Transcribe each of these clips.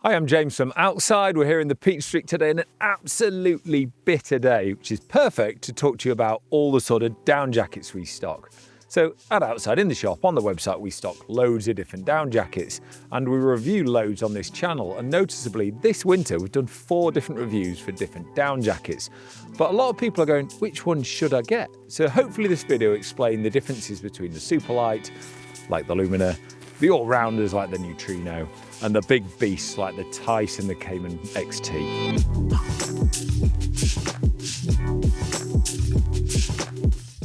Hi, I'm James from Outside. We're here in the Peak District today on an absolutely bitter day, which is perfect to talk to you about all the sort of down jackets we stock. So at Outside in the shop, on the website, we stock loads of different down jackets and we review loads on this channel. And noticeably this winter, we've done 4 different reviews for different down jackets. But a lot of people are going, which one should I get? So hopefully this video will explain the differences between the Superlight, like the Lumina, the Allrounders like the Neutrino, and the big beasts like the Tice and the Cayman XT.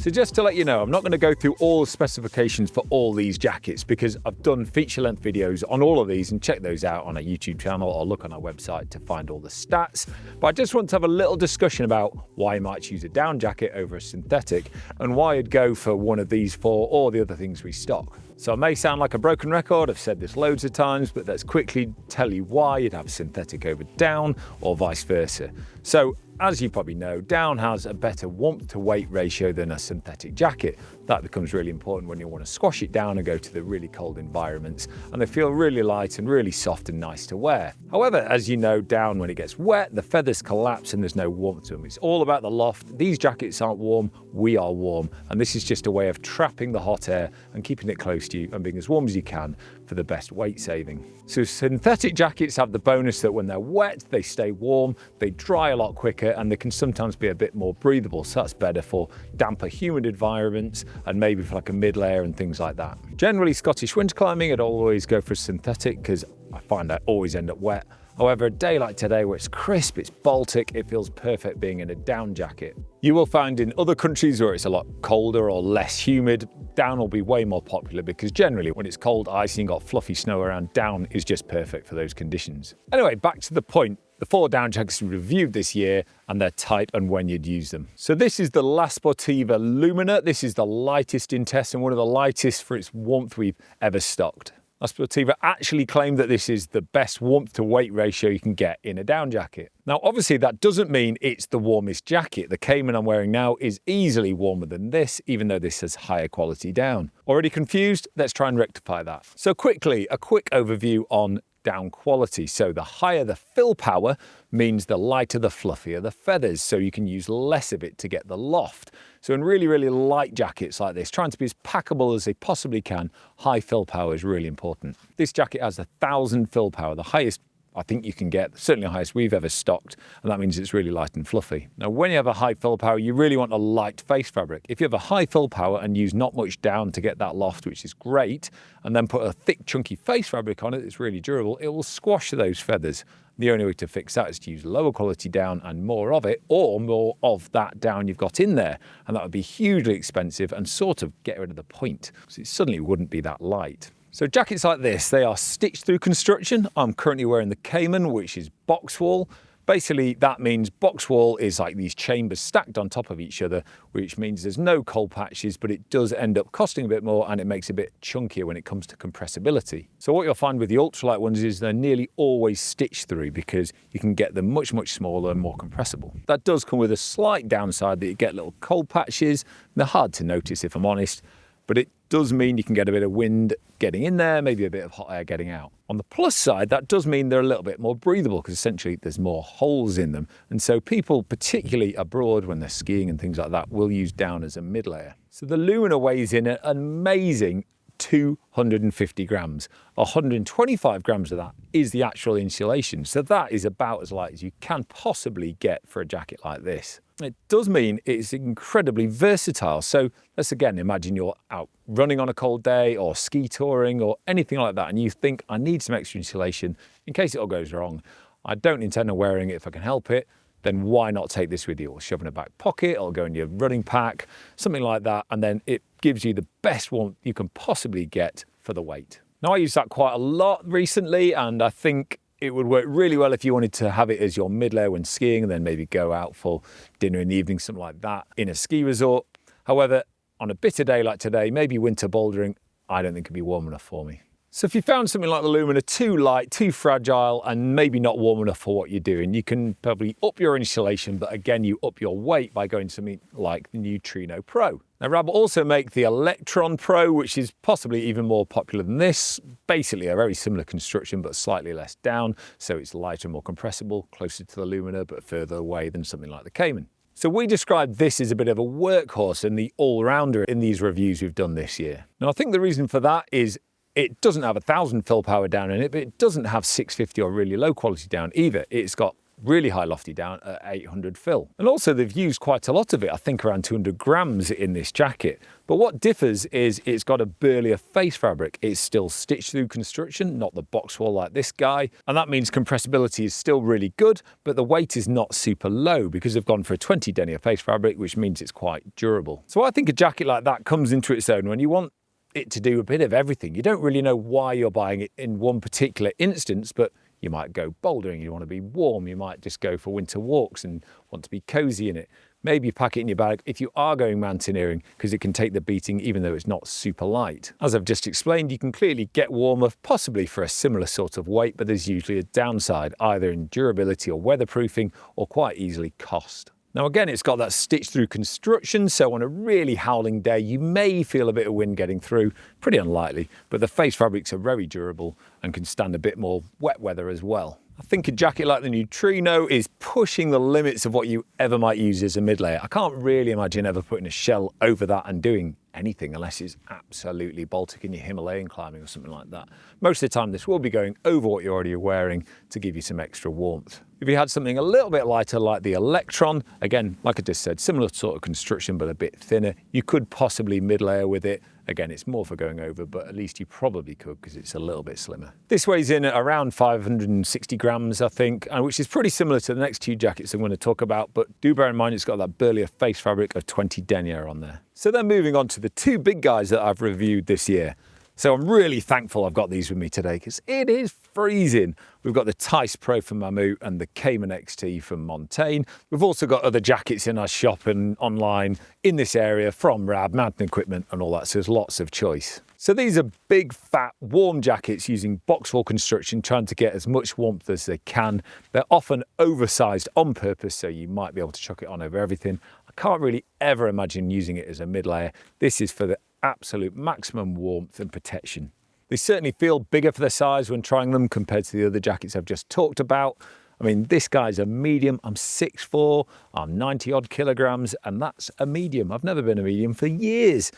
So just to let you know, I'm not going to go through all the specifications for all these jackets because I've done feature-length videos on all of these, and check those out on our YouTube channel or look on our website to find all the stats. But I just want to have a little discussion about why you might choose a down jacket over a synthetic and why I'd go for one of these 4 or the other things we stock. So I may sound like a broken record, I've said this loads of times, but let's quickly tell you why you'd have synthetic over down or vice versa. So as you probably know, down has a better warmth to weight ratio than a synthetic jacket. That becomes really important when you want to squash it down and go to the really cold environments, and they feel really light and really soft and nice to wear. However, as you know, down when it gets wet, the feathers collapse and there's no warmth to them. It's all about the loft. These jackets aren't warm, we are warm, and this is just a way of trapping the hot air and keeping it close to you and being as warm as you can for the best weight saving. So synthetic jackets have the bonus that when they're wet, they stay warm, they dry a lot quicker, and they can sometimes be a bit more breathable. So that's better for damper, humid environments and maybe for like a mid-layer and things like that. Generally, Scottish winter climbing, I'd always go for a synthetic because I find I always end up wet. However, a day like today where it's crisp, it's Baltic, it feels perfect being in a down jacket. You will find in other countries where it's a lot colder or less humid, down will be way more popular because generally when it's cold, icy and got fluffy snow around, down is just perfect for those conditions. Anyway, back to the point. The 4 down jackets we reviewed this year and their type and when you'd use them. So this is the La Sportiva Lumina. This is the lightest in test and one of the lightest for its warmth we've ever stocked. La Sportiva actually claimed that this is the best warmth to weight ratio you can get in a down jacket. Now, obviously that doesn't mean it's the warmest jacket. The Cayman I'm wearing now is easily warmer than this, even though this has higher quality down. Already confused? Let's try and rectify that. So quickly, a quick overview on down quality. So the higher the fill power means the lighter, the fluffier the feathers, so you can use less of it to get the loft. So in really, really light jackets like this, trying to be as packable as they possibly can, high fill power is really important. This jacket has 1,000 fill power, the highest I think you can get, certainly the highest we've ever stocked, and that means it's really light and fluffy. Now, when you have a high fill power, you really want a light face fabric. If you have a high fill power and use not much down to get that loft, which is great, and then put a thick, chunky face fabric on it, it's really durable, it will squash those feathers. The only way to fix that is to use lower quality down and more of it, or more of that down you've got in there, and that would be hugely expensive and sort of get rid of the point, because it suddenly wouldn't be that light. So jackets like this, they are stitched through construction. I'm currently wearing the Cayman, which is box wool. Basically, that means box wool is like these chambers stacked on top of each other, which means there's no cold patches, but it does end up costing a bit more and it makes it a bit chunkier when it comes to compressibility. So what you'll find with the ultralight ones is they're nearly always stitched through because you can get them much, much smaller and more compressible. That does come with a slight downside that you get little cold patches. They're hard to notice if I'm honest, but it does mean you can get a bit of wind getting in there, maybe a bit of hot air getting out. On the plus side, that does mean they're a little bit more breathable because essentially there's more holes in them. And so people, particularly abroad when they're skiing and things like that, will use down as a mid layer. So the Lumina weighs in an amazing 250 grams. 125 grams of that is the actual insulation. So that is about as light as you can possibly get for a jacket like this. It does mean it's incredibly versatile. So let's again imagine you're out running on a cold day or ski touring or anything like that, and you think, I need some extra insulation in case it all goes wrong. I don't intend on wearing it if I can help it. Then why not take this with you? Or shove in a back pocket, or go in your running pack, something like that, and then it gives you the best warmth you can possibly get for the weight. Now, I use that quite a lot recently, and I think it would work really well if you wanted to have it as your mid-layer when skiing and then maybe go out for dinner in the evening, something like that, in a ski resort. However, on a bitter day like today, maybe winter bouldering, I don't think it'd be warm enough for me. So if you found something like the Lumina too light, too fragile, and maybe not warm enough for what you're doing, you can probably up your insulation, but again, you up your weight by going to something like the Neutrino Pro. Now, Rab also make the Electron Pro, which is possibly even more popular than this. Basically a very similar construction, but slightly less down. So it's lighter and more compressible, closer to the Lumina, but further away than something like the Cayman. So we describe this as a bit of a workhorse and the all-rounder in these reviews we've done this year. Now, I think the reason for that is it doesn't have 1,000 fill power down in it, but it doesn't have 650 or really low quality down either. It's got really high lofty down at 800 fill. And also they've used quite a lot of it, I think around 200 grams in this jacket. But what differs is it's got a burlier face fabric. It's still stitched through construction, not the box wool like this guy. And that means compressibility is still really good, but the weight is not super low because they've gone for a 20 denier face fabric, which means it's quite durable. So I think a jacket like that comes into its own when you want it to do a bit of everything. You don't really know why you're buying it in one particular instance, but you might go bouldering, you want to be warm, you might just go for winter walks and want to be cozy in it. Maybe pack it in your bag if you are going mountaineering, because it can take the beating even though it's not super light. As I've just explained, you can clearly get warmer, possibly for a similar sort of weight, but there's usually a downside, either in durability or weatherproofing, or quite easily cost. Now again, it's got that stitched through construction, so on a really howling day, you may feel a bit of wind getting through, pretty unlikely, but the face fabrics are very durable and can stand a bit more wet weather as well. I think a jacket like the Neutrino is pushing the limits of what you ever might use as a mid-layer. I can't really imagine ever putting a shell over that and doing anything unless it's absolutely Baltic in your Himalayan climbing or something like that. Most of the time this will be going over what you're already wearing to give you some extra warmth. If you had something a little bit lighter like the Electron, again, like I just said, similar sort of construction but a bit thinner, you could possibly mid-layer with it. Again, it's more for going over, but at least you probably could because it's a little bit slimmer. This weighs in at around 560 grams, I think, which is pretty similar to the next two jackets I'm going to talk about, but do bear in mind it's got that burlier face fabric of 20 denier on there. So then moving on to the two big guys that I've reviewed this year. So I'm really thankful I've got these with me today because it is freezing. We've got the Tice Pro from Mammut and the Cayman XT from Montane. We've also got other jackets in our shop and online in this area from Rab, Mountain Equipment and all that, so there's lots of choice. So these are big, fat, warm jackets using box wool construction, trying to get as much warmth as they can. They're often oversized on purpose, so you might be able to chuck it on over everything. I can't really ever imagine using it as a mid-layer. This is for the absolute maximum warmth and protection. They certainly feel bigger for their size when trying them compared to the other jackets I've just talked about. I mean, this guy's a medium. I'm 6'4", I'm 90 odd kilograms, and that's a medium. I've never been a medium for years.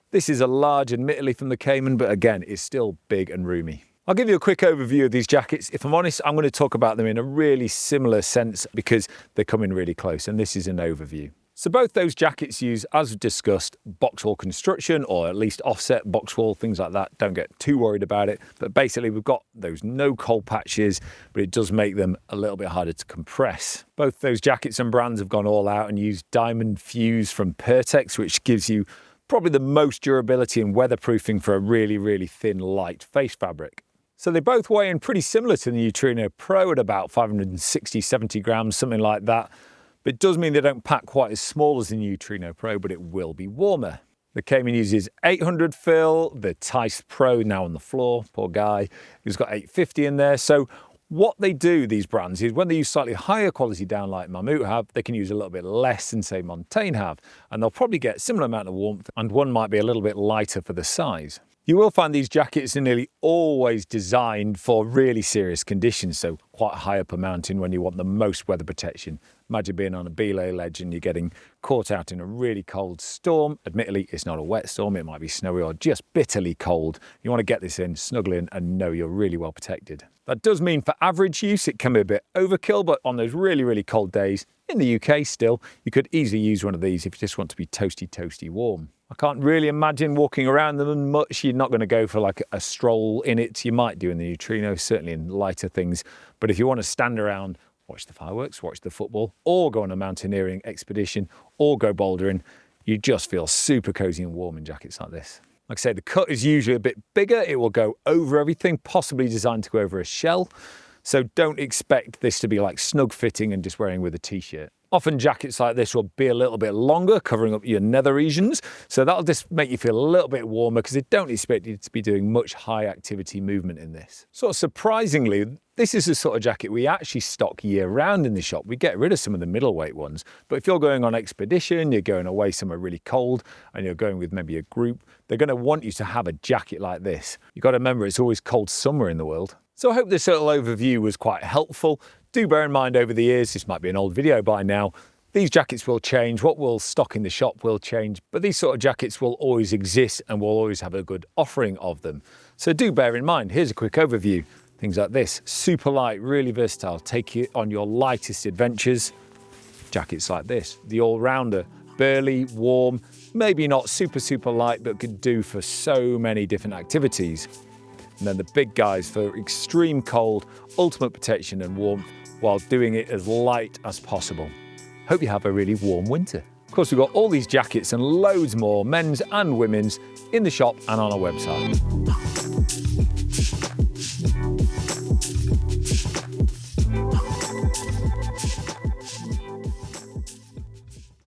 This is a large, admittedly, from the Cayman, but again, it's still big and roomy. I'll give you a quick overview of these jackets. If I'm honest, I'm going to talk about them in a really similar sense because they come in really close, and this is an overview. So both those jackets use, as discussed, box wool construction, or at least offset box wool, things like that. Don't get too worried about it. But basically we've got those no cold patches, but it does make them a little bit harder to compress. Both those jackets and brands have gone all out and used diamond fuse from Pertex, which gives you probably the most durability and weatherproofing for a really, really thin, light face fabric. So they both weigh in pretty similar to the Neutrino Pro at about 560, 70 grams, something like that. But it does mean they don't pack quite as small as the Neutrino Pro, but it will be warmer. The Cayman uses 800 fill, the Tice Pro now on the floor, poor guy, he's got 850 in there. So what they do, these brands, is when they use slightly higher quality down like Mammut have, they can use a little bit less than say Montane have, and they'll probably get a similar amount of warmth, and one might be a little bit lighter for the size. You will find these jackets are nearly always designed for really serious conditions, so quite high up a mountain when you want the most weather protection. Imagine being on a belay ledge and you're getting caught out in a really cold storm. Admittedly, it's not a wet storm, it might be snowy or just bitterly cold. You want to get this in, snuggle in, and know you're really well protected. That does mean for average use, it can be a bit overkill, but on those really, really cold days, in the UK still, you could easily use one of these if you just want to be toasty, toasty warm. I can't really imagine walking around them much. You're not going to go for like a stroll in it. You might do in the Neutrino, certainly in lighter things. But if you want to stand around, watch the fireworks, watch the football, or go on a mountaineering expedition, or go bouldering, you just feel super cozy and warm in jackets like this. Like I say, the cut is usually a bit bigger. It will go over everything, possibly designed to go over a shell. So don't expect this to be like snug fitting and just wearing with a t-shirt. Often jackets like this will be a little bit longer, covering up your nether regions. So that'll just make you feel a little bit warmer because they don't expect you to be doing much high activity movement in this. Sort of surprisingly, This is the sort of jacket we actually stock year round in the shop. We get rid of some of the middleweight ones, but if you're going on expedition, you're going away somewhere really cold and you're going with maybe a group, they're going to want you to have a jacket like this. You've got to remember it's always cold summer in the world. So I hope this little overview was quite helpful. Do bear in mind over the years, this might be an old video by now, these jackets will change, what we'll stock in the shop will change, but these sort of jackets will always exist and we'll always have a good offering of them. So do bear in mind, here's a quick overview. Things like this, super light, really versatile, take you on your lightest adventures. Jackets like this, the Allrounder, burly, warm, maybe not super light, but could do for so many different activities. And then the big guys for extreme cold, ultimate protection and warmth, while doing it as light as possible. Hope you have a really warm winter. Of course, we've got all these jackets and loads more, men's and women's, in the shop and on our website.